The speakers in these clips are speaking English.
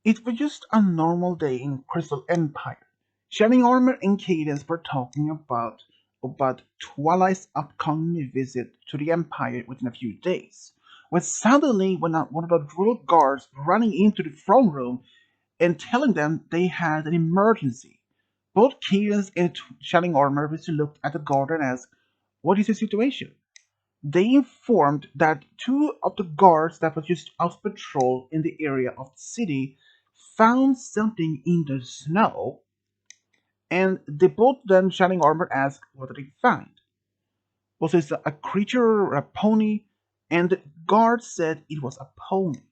It was just a normal day in Crystal Empire. Shining Armor and Cadence were talking about Twilight's upcoming visit to the Empire within a few days. When suddenly, one of the royal guards running into the throne room and telling them they had an emergency. Both Cadence and Shining Armor looked at the guard and asked, "What is the situation?" They informed that two of the guards that was just out patrol in the area of the city found something in the snow, and they both then Shining Armor asked what did they find. Was it a creature or a pony? And the guard said it was a pony.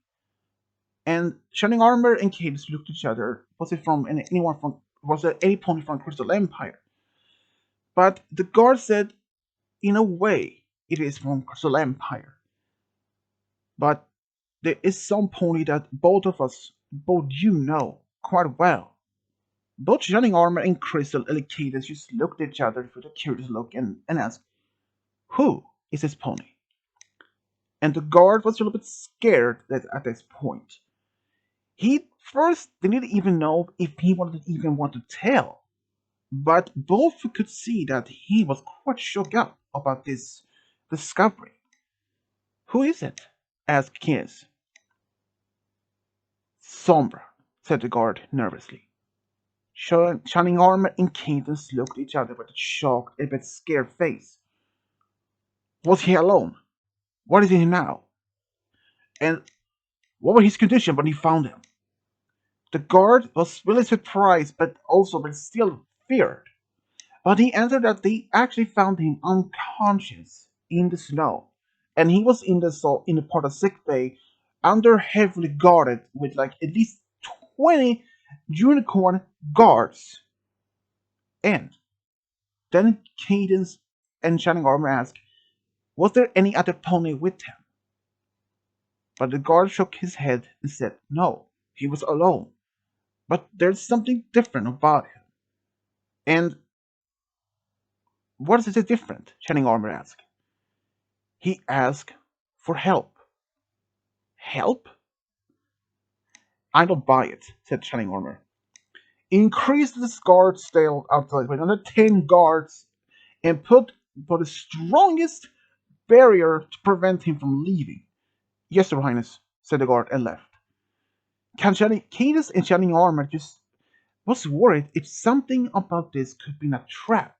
And Shining Armor and Cadence looked at each other. Was it from anyone from? Was it any pony from Crystal Empire? But the guard said, in a way, it is from Crystal Empire. But there is some pony that both of us, both you know quite well. Both Shining Armor and Crystal Cadence just looked at each other with a curious look and asked, "Who is this pony?" And the guard was a little bit scared at this point. He first didn't even know if he wanted to even want to tell, but both could see that he was quite shook up about this discovery. "Who is it?" asked Kiss. "Sombra," said the guard nervously. Shining Armor and Cadence looked at each other with a shocked and a bit scared face. "Was he alone? What is he now? And what was his condition when he found him?" The guard was really surprised, but still feared. But he answered that they actually found him unconscious in the snow, and he was in the part of sick bay, under heavily guarded with like at least 20 unicorn guards. And then Cadence and Shining Armor asked, "Was there any other pony with him?" But the guard shook his head and said, "No, he was alone. But there's something different about him." "And what is it different?" Shining Armor asked. "He asked for help." "Help?" "I don't buy it," said Shining Armor. "Increase the guard stale outside with another 10 guards and put for the strongest barrier to prevent him from leaving." "Yes, Your Highness," said the guard and left. Cadence and Shining Armor just was worried if something about this could be a trap.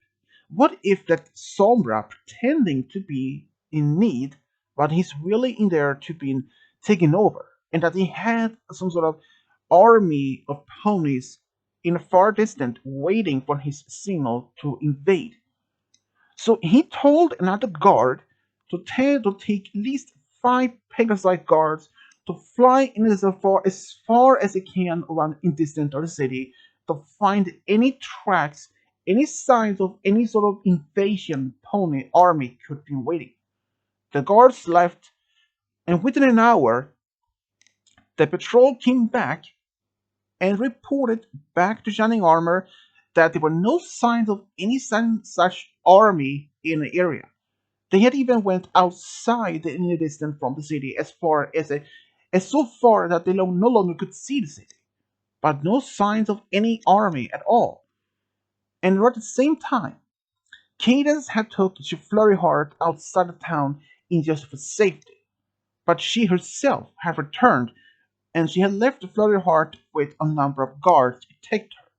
What if that Sombra pretending to be in need, but he's really in there to be taken over, and that he had some sort of army of ponies in a far distance waiting for his signal to invade? So he told another guard to take at least 5 Pegasus guards to fly in as far as they can around in distant of the city to find any tracks, any signs of any sort of invasion pony army could be waiting. The guards left, and within an hour, the patrol came back and reported back to Shining Armor that there were no signs of any such army in the area. They had even went outside in the distance from the city as so far that they no longer could see the city, but no signs of any army at all. And at the same time, Cadence had took Flurry Heart outside the town in just for safety, but she herself had returned, and she had left Flurry Heart with a number of guards to protect her.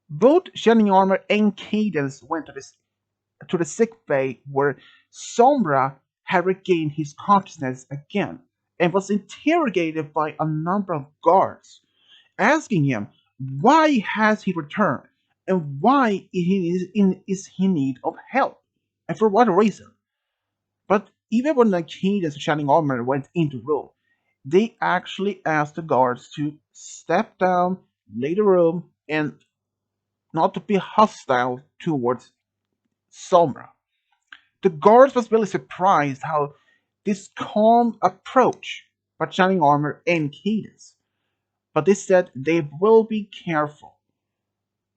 Both Shining Armor and Cadence went to the sick bay where Sombra had regained his consciousness again and was interrogated by a number of guards, asking him why has he returned and why is he in need of help and for what reason. But even when the Cadence and Shining Armor went into the room, they actually asked the guards to step down, leave the room, and not to be hostile towards Sombra. The guards was really surprised how this calm approach by Shining Armor and Cadence, but they said they will be careful.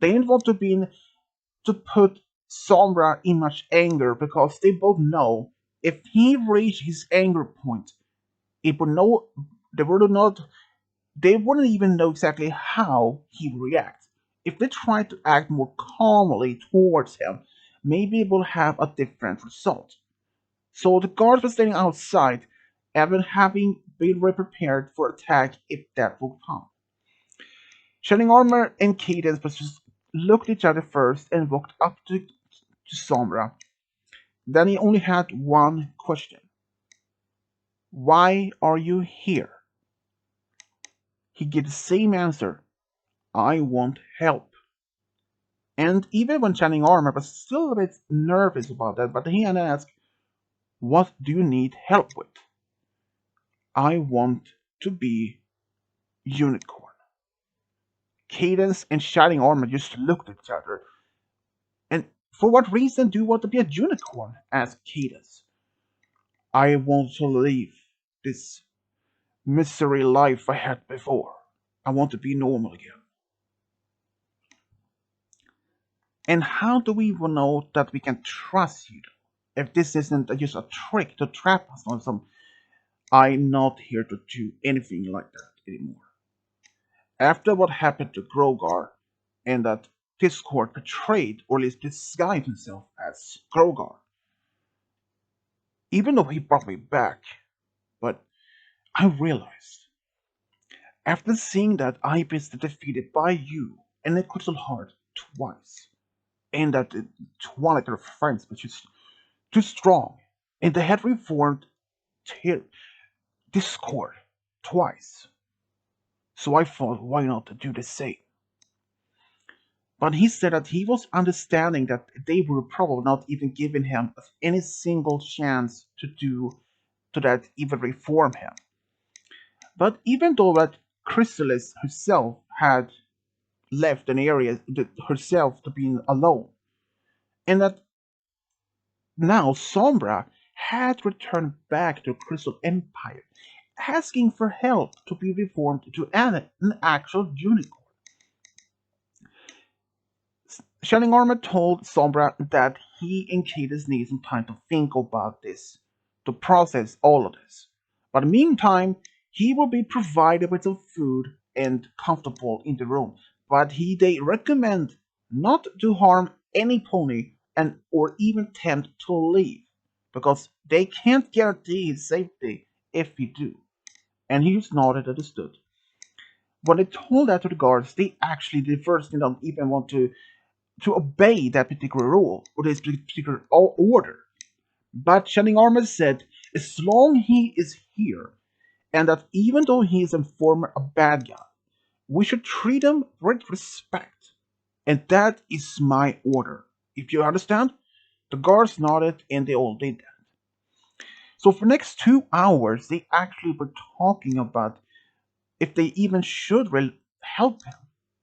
They didn't want to put Sombra in much anger because they both know if he reached his anger point, it would no, they would not they wouldn't even know exactly how he would react. If they tried to act more calmly towards him, maybe it would have a different result. So the guards were standing outside, even having been prepared for attack if that would come. Shining Armor and Cadence just looked at each other first and walked up to Sombra. Then he only had one question. Why are you here? He gave the same answer. I want help. And even when Shining Armor was still a bit nervous about that, but he had asked, what do you need help with? I want to be unicorn. Cadence and Shining Armor just looked at each other. And for what reason do you want to be a unicorn? Asked Cadence. I want to leave this misery life I had before. I want to be normal again. And how do we know that we can trust you? If this isn't just a trick to trap us on some, I'm not here to do anything like that anymore. After what happened to Grogar, and that Discord betrayed or at least disguised himself as Grogar, even though he brought me back, but I realized after seeing that I was defeated by you and the Crystal Heart twice, and that the Twilight of friends was just too strong, and they had reformed Discord twice. So I thought, why not do the same? But he said that he was understanding that they were probably not even giving him any single chance to that even reform him. But even though that Chrysalis herself had left an area herself to be alone, and that now Sombra had returned back to Crystal Empire, asking for help to be reformed to an actual unicorn. Shining Armor told Sombra that he and Cadus need some time to think about this, to process all of this. But meantime, he will be provided with some food and comfortable in the room. But they recommend not to harm any pony and or even tempt to leave, because they can't guarantee his safety if he do. And he just nodded and understood. When they told that to the guards, they actually the first did not even want to obey that particular rule or this particular order. But Shining Armor said, as long he is here, and that even though he is a former a bad guy, we should treat him with respect. And that is my order. If you understand? The guards nodded and they all did that. So for the next 2 hours, they actually were talking about if they even should help him,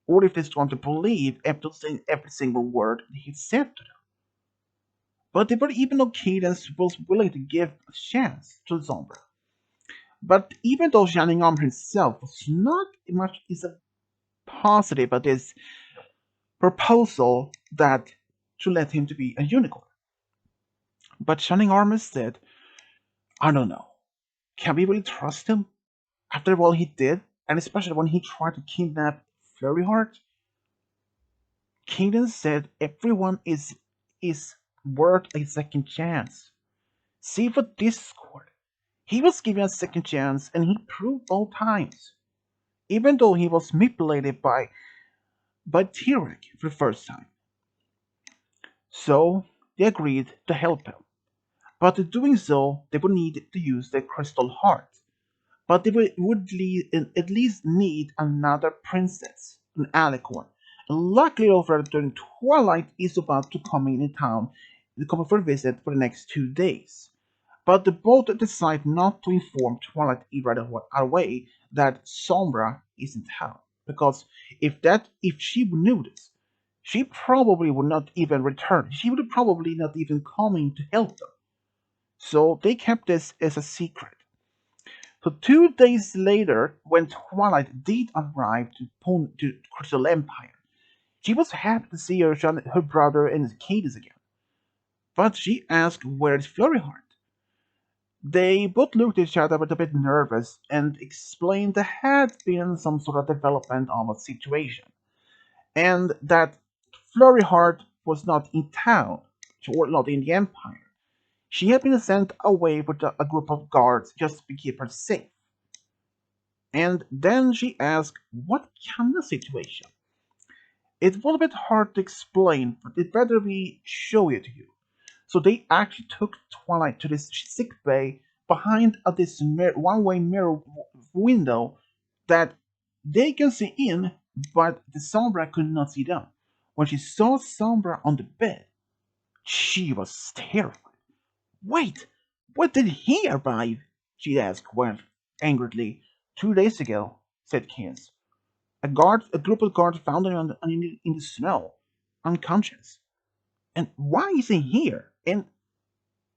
or if they just want to believe every single word he said to them. But they were even though Cadence was willing to give a chance to Sombra. But even though Shining Armor himself was not much is a positive about this proposal that to let him to be a unicorn. But Shining Armor said, I don't know. Can we really trust him? After all he did, and especially when he tried to kidnap Flurry Heart? Cadence said everyone is worth a second chance. See for Discord. He was given a second chance and he proved both times. Even though he was manipulated by T-Rex for the first time. So they agreed to help him. But in doing so, they would need to use their crystal heart. But they at least need another princess, an alicorn. And luckily over during Twilight is about to come in town, to come for a visit for the next 2 days. But the both decide not to inform Twilight right away that Sombra is in town. Because if she knew this, she probably would not even return. She would probably not even coming to help them. So they kept this as a secret. So 2 days later, when Twilight did arrive to Crystal Empire, she was happy to see her brother and Cadus again. But she asked where's Flurryheart? They both looked at each other but a bit nervous and explained there had been some sort of development of a situation, and that Flurry Heart was not in town, or not in the Empire. She had been sent away with a group of guards just to keep her safe. And then she asked, what kind of situation? It was a bit hard to explain, but it better be show it to you. So they actually took Twilight to this sick bay behind this one-way mirror window that they can see in, but the Sombra could not see them. When she saw Sombra on the bed, she was terrified. Wait, when did he arrive? She asked angrily. 2 days ago, said Kins. A group of guards found him in the snow, unconscious. And why is he here? And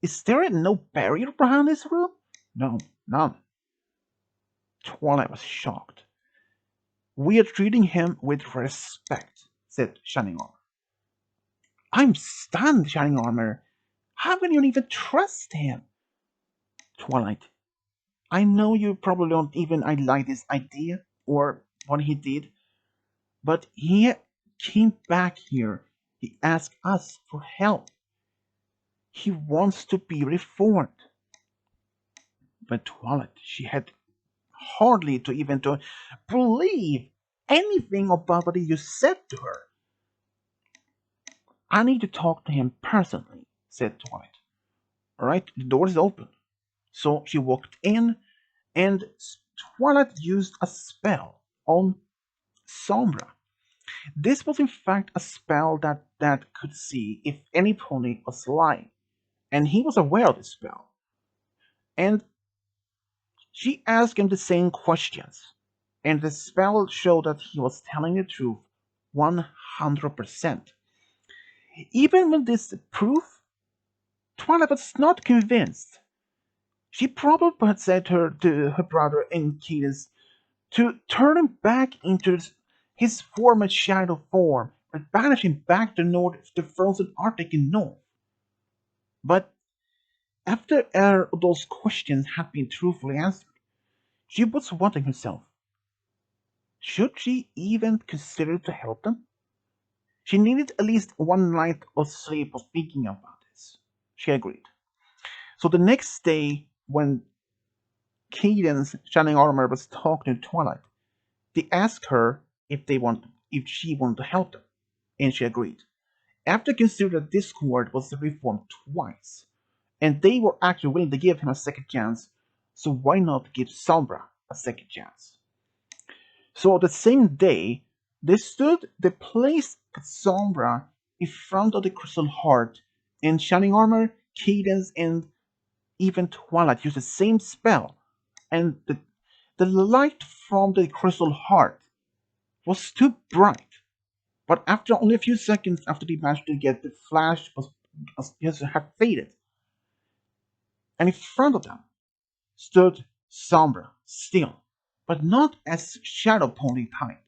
is there no barrier behind this room? No, none. Twilight was shocked. We are treating him with respect, said Shining Armor. I'm stunned, Shining Armor. How can you even trust him? Twilight, I know you probably don't even like this idea or what he did, but he came back here. He asked us for help. He wants to be reformed. But Twilight, she had hardly to even to believe anything about what you said to her. I need to talk to him personally, said Twilight. All right, the door is open. So she walked in, and Twilight used a spell on Sombra. This was in fact a spell that could see if any pony was lying, and he was aware of the spell. And she asked him the same questions, and the spell showed that he was telling the truth 100%. Even with this proof, Twilight was not convinced. She probably had said to her brother and Cadence to turn him back into his former shadow form and banish him back to the frozen Arctic in north. But after those questions had been truthfully answered, she was wondering herself, should she even consider to help them? She needed at least one night of sleep of thinking about this. She agreed. So the next day, when Cadence, Shining Armor, was talking to Twilight, they asked her if she wanted to help them, and she agreed. After considering that Discord was reformed twice, and they were actually willing to give him a second chance, so why not give Sombra a second chance? So the same day, they placed Sombra in front of the Crystal Heart, and Shining Armor, Cadence, and even Twilight used the same spell, and the light from the Crystal Heart was too bright. But after only a few seconds after they managed to get the flash had faded, and in front of them stood Sombra, still, but not as Shadow Pony type,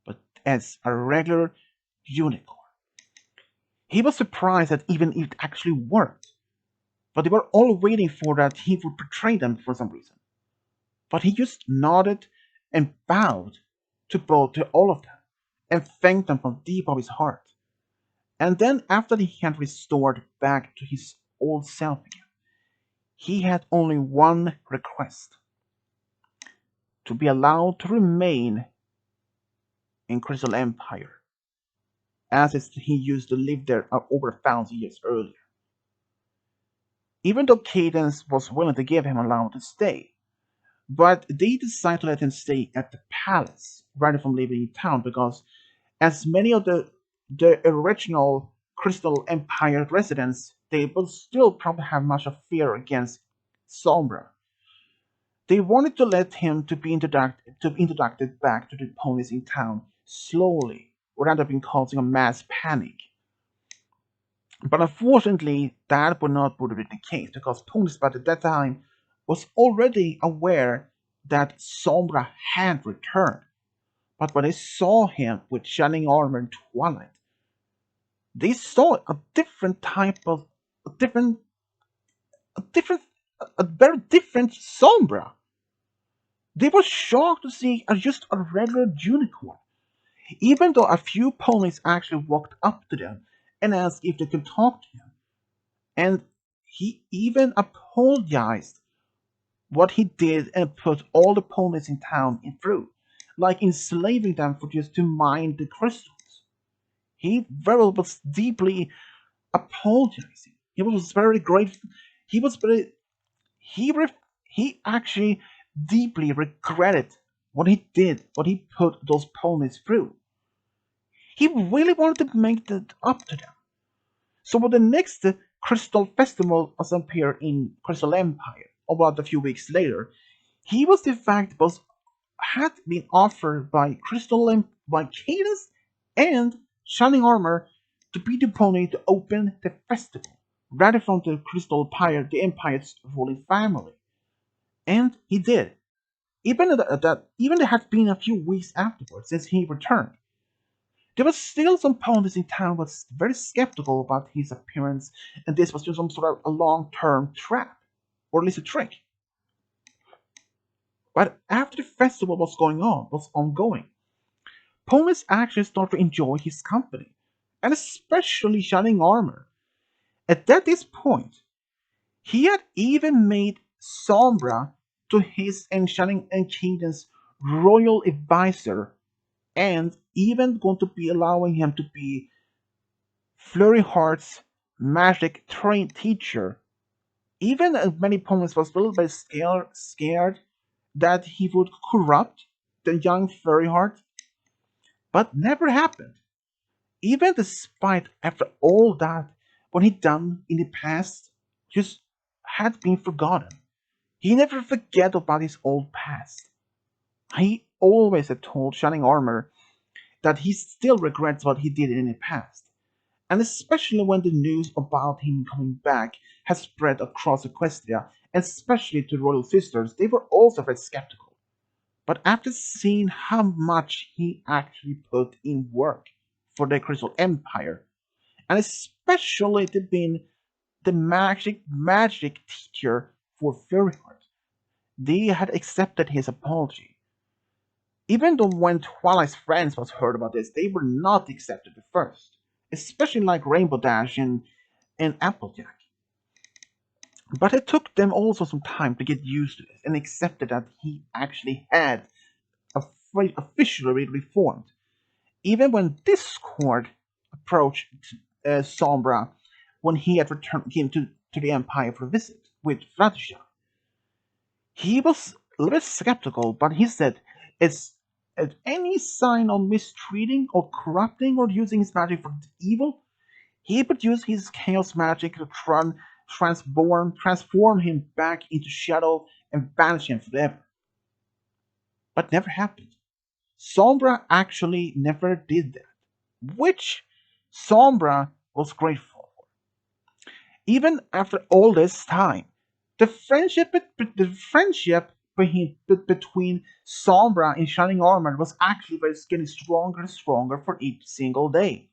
but as a regular unicorn. He was surprised that even it actually worked, but they were all waiting for that he would betray them for some reason. But he just nodded and bowed to all of them and thanked them from deep of his heart. And then after he had restored back to his old self again, he had only one request: to be allowed to remain in Crystal Empire, as he used to live there over 1,000 years earlier. Even though Cadence was willing to give him allowance to stay, but they decided to let him stay at the palace rather than living in town because, as many of the original Crystal Empire residents, they will still probably have much of fear against Sombra. They wanted to let him to be introduced back to the ponies in town slowly, without being causing a mass panic. But unfortunately, that would be the case because ponies by that time was already aware that Sombra had returned. But when they saw him with Shining Armor and Twilight, they saw a different type of a different a very different Sombra. They were shocked to see just a regular unicorn, even though a few ponies actually walked up to them and asked if they could talk to him. And he even apologized what he did and put all the ponies in town in through, like enslaving them for just to mine the crystals. He very was deeply apologizing. He was very grateful. He was very he re- he actually deeply regretted what he did, what he put those ponies through. He really wanted to make that up to them. So when the next Crystal Festival was appeared in Crystal Empire, about a few weeks later, he was in fact was had been offered by by Cadence and Shining Armor to be the pony to open the festival, rather from the Crystal Empire, the Empire's ruling family. And he did. Even there had been a few weeks afterwards since he returned. There was still some ponies in town was very skeptical about his appearance, and this was just some sort of a long-term trap, or at least a trick. But after the festival was ongoing, ponies actually started to enjoy his company, and especially Shining Armor. At this point, he had even made Sombra to his and Shining and Kingdom's royal advisor, and even going to be allowing him to be Flurry Heart's magic trained teacher. Even many opponents was a little bit scared that he would corrupt the young Flurry Heart, but never happened. Even despite after all that what he'd done in the past just had been forgotten. He never forget about his old past. He always had told Shining Armor that he still regrets what he did in the past. And especially when the news about him coming back has spread across Equestria, and especially to Royal Sisters, they were also very skeptical. But after seeing how much he actually put in work for the Crystal Empire, and especially to being the magic teacher for Fairyheart, they had accepted his apology. Even though when Twilight's friends was heard about this, they were not accepted at first, especially like Rainbow Dash and Applejack. But it took them also some time to get used to this and accepted that he actually had officially reformed. Even when Discord approached Sombra when he had returned came to the Empire for a visit with Fluttershy, he was a little bit skeptical, but he said, "Is any sign of mistreating or corrupting or using his magic for evil?" He would use his chaos magic to transform him back into shadow and banish him forever. But never happened. Sombra actually never did that, which Sombra was grateful for. Even after all this time, the friendship between Sombra and Shining Armor was actually getting stronger and stronger for each single day.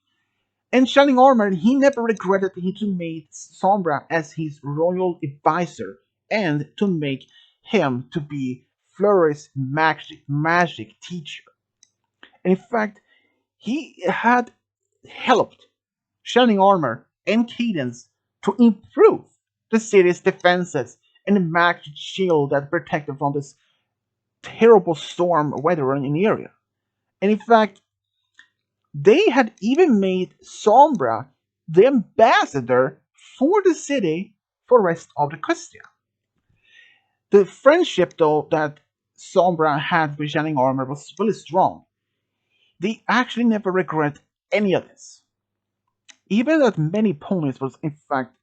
And Shining Armor, he never regretted that he made Sombra as his royal advisor and to make him to be Flurry's magic teacher. And in fact, he had helped Shining Armor and Cadence to improve the city's defenses and the magic shield that protected from this terrible storm weather in the area. And in fact, they had even made Sombra the ambassador for the city for the rest of the Questia. The friendship, though, that Sombra had with Shining Armor was really strong. They actually never regret any of this. Even that many ponies was in fact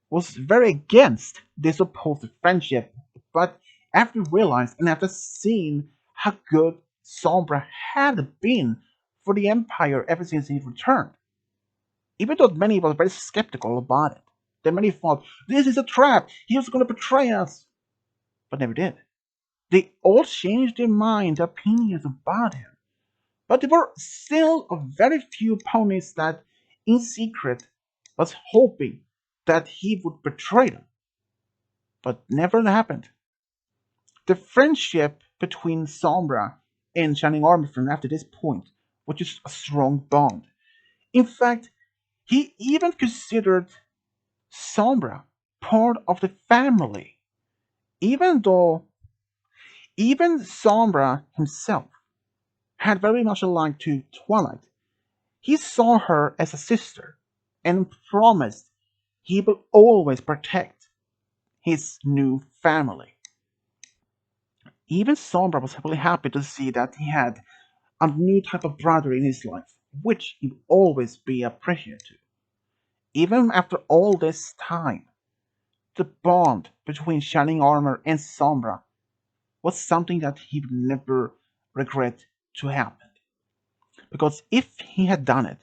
was very against this supposed friendship, but after realized and after seeing how good Sombra had been for the Empire ever since he returned, even though many were very skeptical about it, that many thought this is a trap, he was going to betray us, but never did. They all changed their mind, their opinions about him. But there were still a very few ponies that, in secret, was hoping that he would betray them. but never happened. The friendship between Sombra and Shining Armor from after this point was just a strong bond. In fact, he even considered Sombra part of the family, even though even Sombra himself had very much alike to Twilight. He saw her as a sister and promised he will always protect his new family. Even Sombra was really happy to see that he had a new type of brother in his life, which he would always be appreciative to. Even after all this time, the bond between Shining Armor and Sombra was something that he would never regret to happen. Because if he had done it,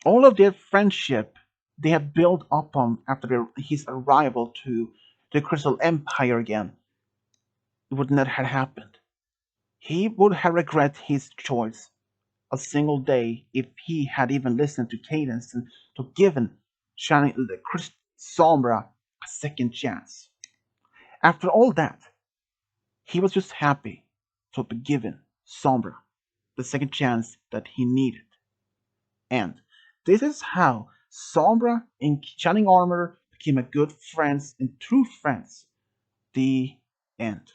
all of their friendship they had built upon after his arrival to the Crystal Empire again, it would not have happened. He would have regretted his choice a single day if he had even listened to Cadence and to given Shining the Sombra a second chance. After all that, he was just happy to be given Sombra the second chance that he needed. And this is how Sombra and Shining Armor became a good friends and true friends. The end.